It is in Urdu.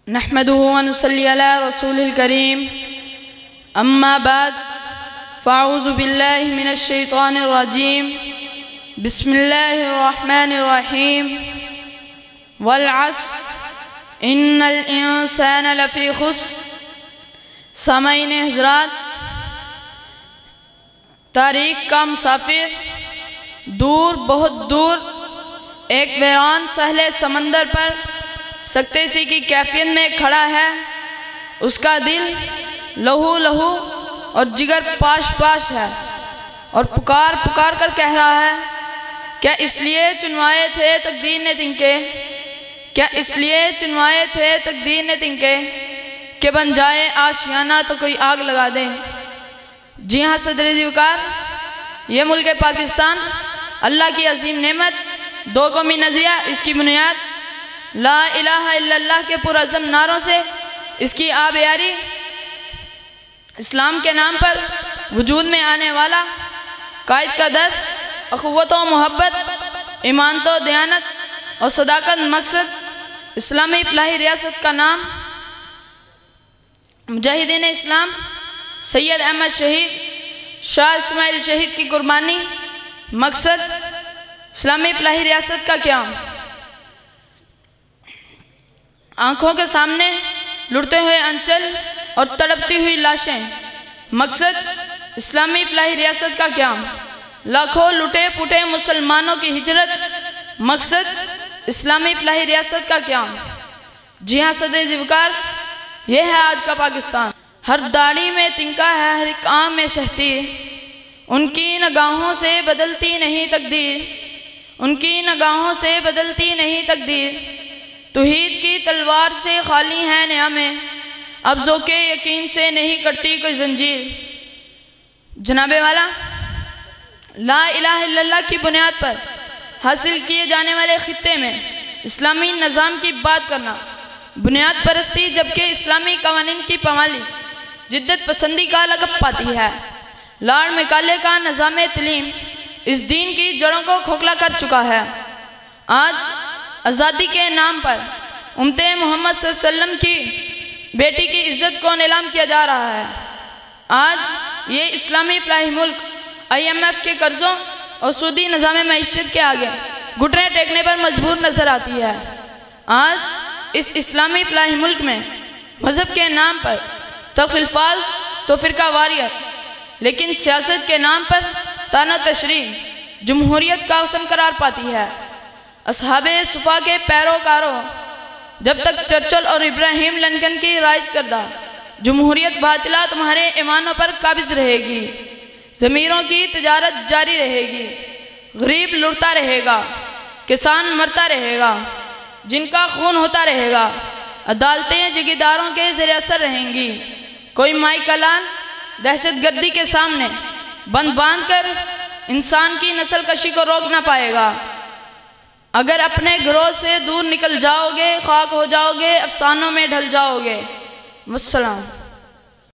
نحمده ونصلي على رسول الكريم اما بعد فاعوذ بالله من الشيطان الرجيم بسم الله الرحمن الرحيم والعصر ان الانسان لفی خسر۔ سامعین حضرات، تاریخ کا مسافر دور بہت دور ایک ویران ساحل سمندر پر سکتے سی کی کیفیت میں کھڑا ہے۔ اس کا دل لہو لہو اور جگر پاش پاش ہے اور پکار پکار کر کہہ رہا ہے، کیا اس لیے چنوائے تھے تقدیر نے تنکے، کیا اس لیے چنوائے تھے تقدیر نے تنکے کہ بن جائے آشیانہ تو کوئی آگ لگا دے۔ جی ہاں صدر وقار، یہ ملک پاکستان اللہ کی عظیم نعمت، دو قومی نظریہ اس کی بنیاد، لا الہ الا اللہ کے پرعزم نعروں سے اس کی آبیاری، اسلام کے نام پر وجود میں آنے والا، قائد کا درس، اخوت و محبت، ایمان و دیانت اور صداقت مقصد، اسلامی فلاحی ریاست کا نام، مجاہدین اسلام سید احمد شہید، شاہ اسماعیل شہید کی قربانی، مقصد اسلامی فلاحی ریاست کا قیام۔ آنکھوں کے سامنے لڑتے ہوئے انچل اور تڑپتی ہوئی لاشیں، مقصد اسلامی فلاحی ریاست کا قیام۔ لاکھوں لٹے پٹے مسلمانوں کی ہجرت، مقصد اسلامی فلاحی ریاست کا قیام۔ جی ہاں صدر وقار، یہ ہے آج کا پاکستان۔ ہر داڑھی میں تنکا ہے، ہر ایک آنکھ میں شہتیر، ان کی نگاہوں سے بدلتی نہیں تقدیر، ان کی نگاہوں سے بدلتی نہیں تقدیر۔ توحید کی تلوار سے خالی ہیں نعمیں، اب ذوق یقین سے نہیں کٹتی کوئی زنجیر۔ جناب والا، لا الہ الا اللہ کی بنیاد پر حاصل کیے جانے والے خطے میں اسلامی نظام کی بات کرنا، بنیاد پرستی جبکہ اسلامی قوانین کی پامالی جدت پسندی کا لقب پاتی ہے۔ لارڈ میکالے کا نظام تعلیم اس دین کی جڑوں کو کھوکھلا کر چکا ہے۔ آج آزادی کے نام پر امت محمد صلی اللہ علیہ وسلم کی بیٹی کی عزت کو نیلام کیا جا رہا ہے۔ آج یہ اسلامی فلاحی ملک IMF کے قرضوں اور سودی نظام معیشت کے آگے گھٹنے ٹیکنے پر مجبور نظر آتی ہے۔ آج اس اسلامی فلاحی ملک میں مذہب کے نام پر تلخ الفاظ تو فرقہ واریت، لیکن سیاست کے نام پر طعن و تشریح جمہوریت کا حسن قرار پاتی ہے۔ اصحاب صفا کے پیروکاروں، جب تک چرچل اور ابراہیم لنکن کی رائج کردہ جمہوریت باطلہ تمہارے ایمانوں پر قابض رہے گی، ضمیروں کی تجارت جاری رہے گی، غریب لڑتا رہے گا، کسان مرتا رہے گا، جن کا خون ہوتا رہے گا، عدالتیں جگیداروں کے زیر اثر رہیں گی۔ کوئی مائی کلان دہشت گردی کے سامنے بند باندھ کر انسان کی نسل کشی کو روک نہ پائے گا۔ اگر اپنے گروہ سے دور نکل جاؤ گے، خاک ہو جاؤ گے، افسانوں میں ڈھل جاؤ گے۔ والسلام۔